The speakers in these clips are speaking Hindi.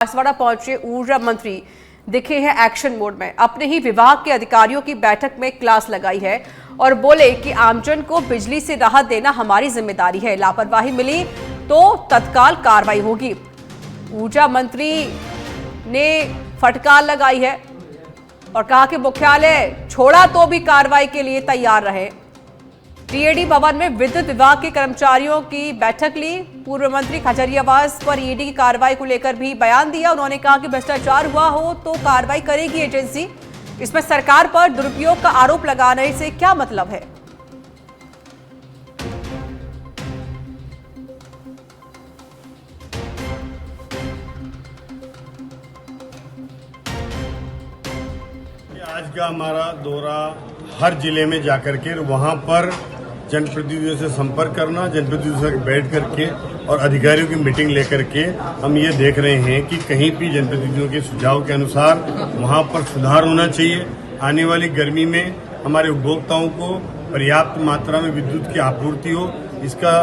बांसवाड़ा पहुंचे ऊर्जा मंत्री दिखे हैं एक्शन मोड में। अपने ही विभाग के अधिकारियों की बैठक में क्लास लगाई है और बोले कि आमजन को बिजली से राहत देना हमारी जिम्मेदारी है, लापरवाही मिली तो तत्काल कार्रवाई होगी। ऊर्जा मंत्री ने फटकार लगाई है और कहा कि मुख्यालय छोड़ा तो भी कार्रवाई के लिए तैयार रहे। टीएडी भवन में विद्युत विभाग के कर्मचारियों की बैठक ली। पूर्व मंत्री खजरियावास पर ईडी की कार्रवाई को लेकर भी बयान दिया। उन्होंने कहा कि भ्रष्टाचार हुआ हो तो कार्रवाई करेगी एजेंसी। इसमें सरकार पर दुरुपयोग का आरोप लगाने से क्या मतलब है। आज का हमारा दौरा हर जिले में जाकर के वहां पर जनप्रतिनिधियों से संपर्क करना, जनप्रतिनिधियों से बैठ करके और अधिकारियों की मीटिंग लेकर के हम ये देख रहे हैं कि कहीं भी जनप्रतिनिधियों के सुझाव के अनुसार वहां पर सुधार होना चाहिए। आने वाली गर्मी में हमारे उपभोक्ताओं को पर्याप्त मात्रा में विद्युत की आपूर्ति हो, इसका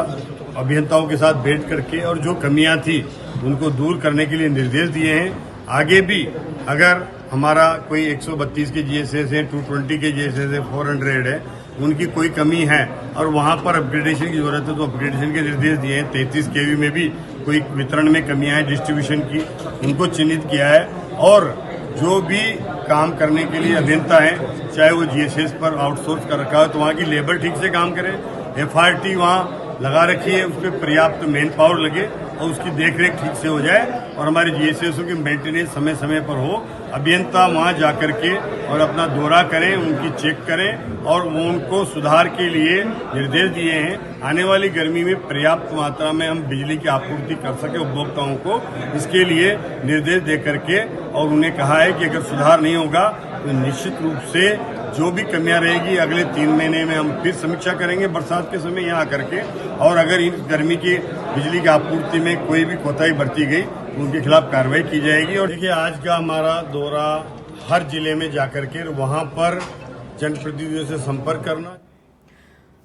अभियंताओं के साथ बैठ करके और जो कमियां थी उनको दूर करने के लिए निर्देश दिए हैं। आगे भी अगर हमारा कोई 132 के जीएसएस है, 220 के जीएसएस है, 400 है, उनकी कोई कमी है और वहां पर अपग्रेडेशन की जरूरत है तो अपग्रेडेशन के निर्देश दिए हैं। 33 केवी में भी कोई वितरण में कमियां हैं डिस्ट्रीब्यूशन की, उनको चिन्हित किया है। और जो भी काम करने के लिए अभियंता है, चाहे वो जीएसएस पर आउटसोर्स कर रखा है तो वहाँ की लेबर ठीक से काम करे, एफआरटी वहाँ लगा रखी है, उस पर पर्याप्त मैन पावर लगे और उसकी देखरेख ठीक से हो जाए और हमारे जीएसएसओ की मेंटेनेंस समय समय पर हो। अभियंता वहां जाकर के और अपना दौरा करें, उनकी चेक करें और वो उनको सुधार के लिए निर्देश दिए हैं। आने वाली गर्मी में पर्याप्त मात्रा में हम बिजली की आपूर्ति कर सके उपभोक्ताओं को, इसके लिए निर्देश दे करके और उन्हें कहा है कि अगर सुधार नहीं होगा तो निश्चित रूप से जो भी कमियां रहेगी अगले 3 महीने में हम फिर समीक्षा करेंगे बरसात के समय यहाँ आकर के। और अगर इन गर्मी की बिजली की आपूर्ति में कोई भी कोताही बरती गई तो उनके खिलाफ कार्रवाई की जाएगी। और देखिए आज का हमारा दौरा हर जिले में जाकर के वहां पर जनप्रतिनिधियों से संपर्क करना।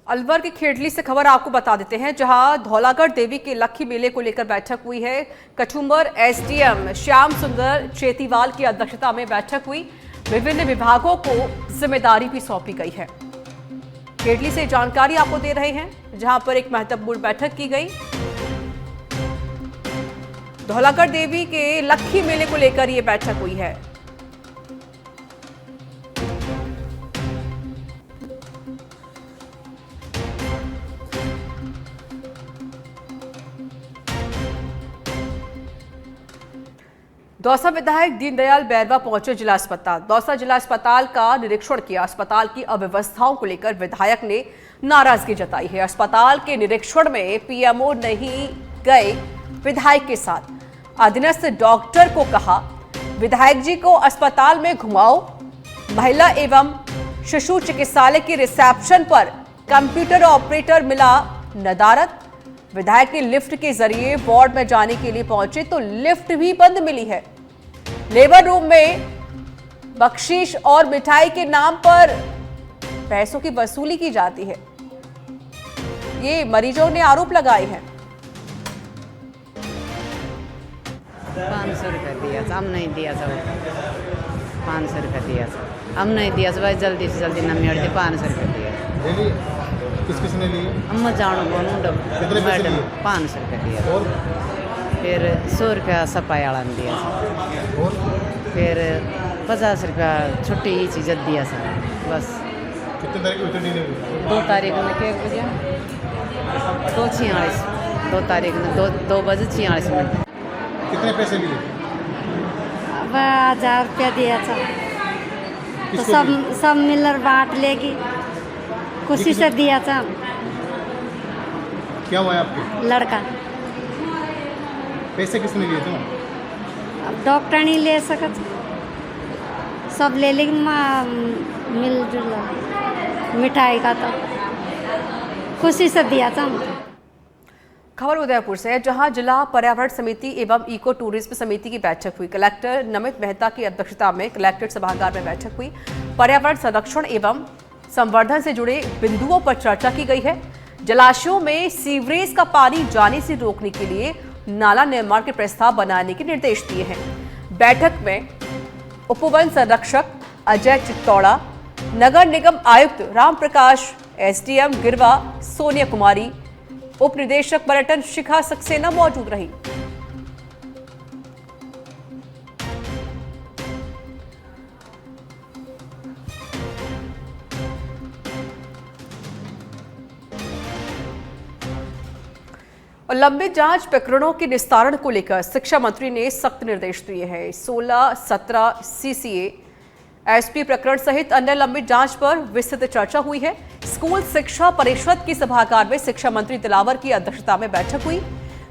अलवर के खेडली से खबर आपको बता देते हैं, जहां धौलागढ़ देवी के लक्खी मेले को लेकर बैठक हुई है। कचुम्बर एसडीएम श्याम सुंदर चेतीवाल की अध्यक्षता में बैठक हुई। विभिन्न विभागों को जिम्मेदारी भी सौंपी गई है। खेडली से जानकारी आपको दे रहे हैं, जहां पर एक महत्वपूर्ण बैठक की गई। धौलागढ़ देवी के लक्खी मेले को लेकर यह बैठक हुई है। दौसा विधायक दीनदयाल बैरवा पहुंचे जिला अस्पताल। दौसा जिला अस्पताल का निरीक्षण किया। अस्पताल की अव्यवस्थाओं को लेकर विधायक ने नाराजगी जताई है। अस्पताल के निरीक्षण में पीएमओ नहीं गए विधायक के साथ। अधीनस्थ डॉक्टर को कहा विधायक जी को अस्पताल में घुमाओ। महिला एवं शिशु चिकित्सालय के रिसेप्शन पर कंप्यूटर ऑपरेटर मिला नदारद। विधायक ने लिफ्ट के जरिए वार्ड में जाने के लिए पहुंचे तो लिफ्ट भी बंद मिली है। लेबर रूम में बख्शीश और मिठाई के नाम पर पैसों की वसूली की जाती है, ये मरीजों ने आरोप लगाए हैं। 500 रुपये दिया, हम नहीं दिया सब। 500 रुपये दिया, हम नहीं दिया भाई, जल्दी से जल्दी न मिल 500 रुपये दिया। किस किस ने लिए? हम जानो बोनू डब कितने पैसे लिए? 500 रुपये दिया। और फिर 100 रुपया सफाई वाला ने दिया। और फिर 50 रुपया छुट्टी ही चीज़ दिया सर, बस। कितने तारीख को छुट्टी नहीं हुई? 2 तारीख में क्या बजे? 2:46, 2 तारीख में 2 बजे 46 मिनट। कितने पैसे लिए? 1000 रुपया दिया था तो किसको सब मिलकर बांट लेगी, खुशी से दिया था। क्या हुआ है आपके? लड़का पैसे किसने लिए तुम? अब डॉक्टर नहीं ले सकत, सब ले लेकिन माँ मिलजुल मिठाई का तो खुशी से दिया था। खबर उदयपुर से है, जहां जिला पर्यावरण समिति एवं इको टूरिज्म समिति की बैठक हुई। कलेक्टर नमित मेहता की अध्यक्षता में कलेक्ट्रेट सभागार में बैठक हुई। पर्यावरण संरक्षण एवं संवर्धन से जुड़े बिंदुओं पर चर्चा की गई है। जलाशयों में सीवरेज का पानी जाने से रोकने के लिए नाला निर्माण के प्रस्ताव बनाने के निर्देश दिए हैं। बैठक में उपवन संरक्षक अजय चित्तौड़ा, नगर निगम आयुक्त राम प्रकाश, एसडीएम गिरवा सोनिया कुमारी, उप निदेशक पर्यटन शिखा सक्सेना मौजूद रही। और लंबित जांच प्रकरणों के निस्तारण को लेकर शिक्षा मंत्री ने सख्त निर्देश दिए हैं। 16-17 सीसीए एसपी प्रकरण सहित अन्य लंबित जांच पर विस्तृत चर्चा हुई है। स्कूल शिक्षा परिषद की सभागार में शिक्षा मंत्री दिलावर की अध्यक्षता में बैठक हुई।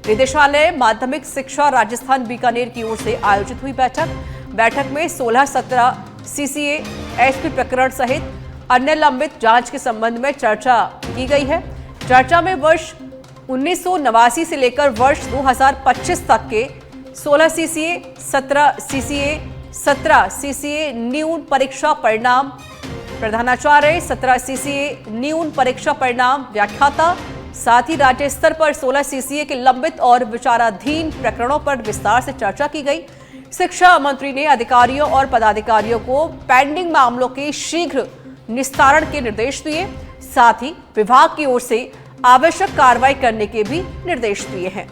निदेशालय माध्यमिक शिक्षा राजस्थान बीकानेर की ओर से आयोजित हुई बैठक में 16-17 सीसीए एसपी प्रकरण सहित अन्य लंबित जांच के संबंध में चर्चा की गई है। चर्चा में वर्ष 1989 से लेकर वर्ष 2025 तक के 16 सीसीए, 17 सीसीए, 17 सीसीए न्यून परीक्षा परिणाम प्रधानाचार्य, 17 सीसीए न्यून परीक्षा परिणाम व्याख्याता, साथ ही राज्य स्तर पर 16 सीसीए के लंबित और विचाराधीन प्रकरणों पर विस्तार से चर्चा की गई। शिक्षा मंत्री ने अधिकारियों और पदाधिकारियों को पेंडिंग मामलों के शीघ्र निस्तारण के निर्देश दिए। साथ ही विभाग की ओर से आवश्यक कार्रवाई करने के भी निर्देश दिए हैं।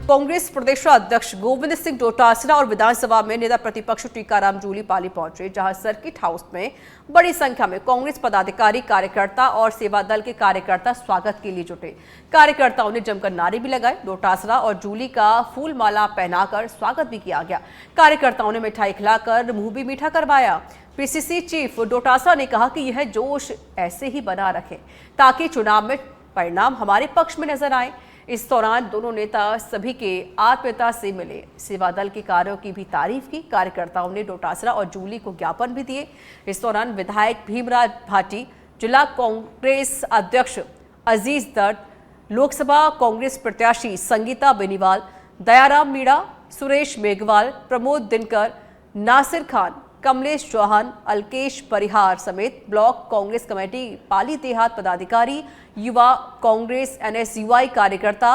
कांग्रेस प्रदेशाध्यक्ष गोविंद सिंह डोटासरा और विधानसभा में नेता प्रतिपक्ष टीकाराम जूली पाली पहुंचे, जहां सर्किट हाउस में बड़ी संख्या में कांग्रेस पदाधिकारी, कार्यकर्ता और सेवा दल के कार्यकर्ता स्वागत के लिए जुटे। कार्यकर्ताओं ने जमकर नारे भी लगाए। डोटासरा और जूली का फूल माला पहनाकर स्वागत भी किया गया। कार्यकर्ताओं ने मिठाई खिलाकर मुंह भी मीठा करवाया। पीसीसी चीफ डोटासरा ने कहा कि यह जोश ऐसे ही बना रखें ताकि चुनाव में परिणाम हमारे पक्ष में नजर आए। इस दौरान दोनों नेता सभी के आत्मीयता से मिले। सेवा दल के कार्यों की भी तारीफ की। कार्यकर्ताओं ने डोटासरा और जूली को ज्ञापन भी दिए। इस दौरान विधायक भीमराज भाटी, जिला कांग्रेस अध्यक्ष अजीज दत्त, लोकसभा कांग्रेस प्रत्याशी संगीता बेनीवाल, दयाराम मीणा, सुरेश मेघवाल, प्रमोद दिनकर, नासिर खान, कमलेश चौहान, अलकेश परिहार समेत ब्लॉक कांग्रेस कमेटी, पाली देहात पदाधिकारी, युवा कांग्रेस एनएसयूआई कार्यकर्ता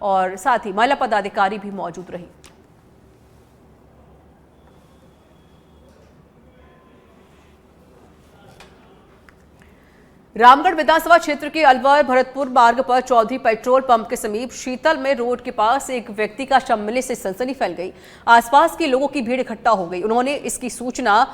और साथ ही महिला पदाधिकारी भी मौजूद रही। रामगढ़ विधानसभा क्षेत्र के अलवर भरतपुर मार्ग पर चौधरी पेट्रोल पंप के समीप शीतल में रोड के पास एक व्यक्ति का शव मिलने से सनसनी फैल गई। आसपास के लोगों की भीड़ इकट्ठा हो गई। उन्होंने इसकी सूचना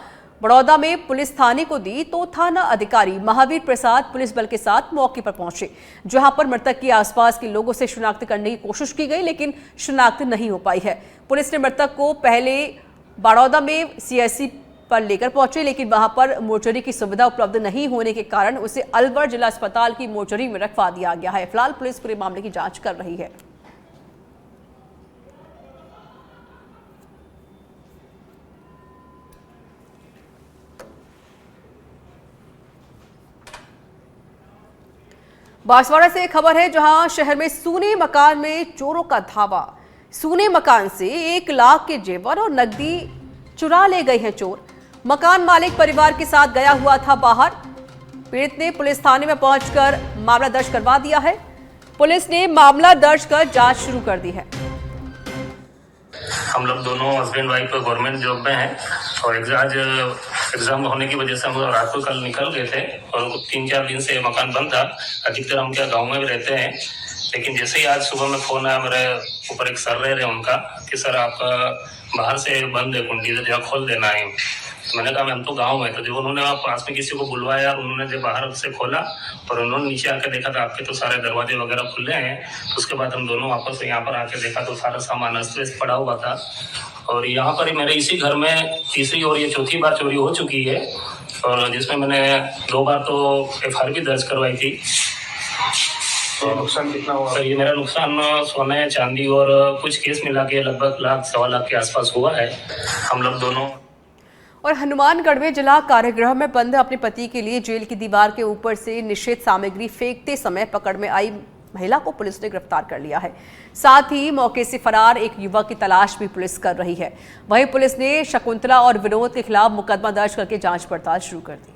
बड़ौदा में पुलिस थाने को दी तो थाना अधिकारी महावीर प्रसाद पुलिस बल के साथ मौके पर पहुंचे, जहां पर मृतक के आसपास के लोगों से शिनाख्त करने की कोशिश की गई, लेकिन शिनाख्त नहीं हो पाई है। पुलिस ने मृतक को पहले बड़ौदा में सीएससी पर लेकर पहुंचे, लेकिन वहां पर मोर्चरी की सुविधा उपलब्ध नहीं होने के कारण उसे अलवर जिला अस्पताल की मोर्चरी में रखवा दिया गया है। फिलहाल पुलिस पूरे मामले की जांच कर रही है। बांसवाड़ा से एक खबर है, जहां शहर में सूने मकान में चोरों का धावा। सूने मकान से 1 लाख के जेवर और नकदी चुरा ले गए हैं चोर। मकान मालिक परिवार के साथ गया हुआ था बाहर। पीड़ित ने पुलिस थाने में पहुंचकर मामला दर्ज करवा दिया है। पुलिस ने मामला दर्ज कर जांच शुरू कर दी है। हम लोग दोनों हस्बैंड वाइफ गवर्नमेंट जॉब में हैं और आज एग्जाम होने की वजह से हम लोग रात को कल निकल गए थे और 3-4 दिन से मकान बंद था। अधिकतर हम क्या गाँव में भी रहते हैं, लेकिन जैसे ही आज सुबह में फोन आया मेरे ऊपर, एक सर रहे उनका कि सर आपका बाहर से बंद है कुंडी, तो जब खोल देना है। मैंने कहा हम तो गांव में, तो जब उन्होंने पास में किसी को बुलवाया और उन्होंने जब बाहर से खोला और उन्होंने नीचे आकर देखा तो आपके तो सारे दरवाजे वगैरह खुले हैं। तो उसके बाद हम दोनों वापस यहाँ पर आके देखा तो सारा सामान अस्त व्यस्त पड़ा हुआ था। और यहाँ पर ही मेरे इसी घर में तीसरी और ये चौथी बार चोरी हो चुकी है, और जिसमें मैंने 2 बार तो FIR भी दर्ज करवाई थी। तो नुकसान कितना हुआ? तो ये मेरा नुकसान सोने चांदी और कुछ केस मिला के लगभग 1-1.25 लाख के आसपास हुआ है। हम लोग दोनों। और हनुमानगढ़ में जिला कारागृह में बंद अपने पति के लिए जेल की दीवार के ऊपर से निषेध सामग्री फेंकते समय पकड़ में आई महिला को पुलिस ने गिरफ्तार कर लिया है। साथ ही मौके से फरार एक युवक की तलाश भी पुलिस कर रही है। वहीं पुलिस ने शकुंतला और विनोद के खिलाफ मुकदमा दर्ज करके जांच पड़ताल शुरू कर दी।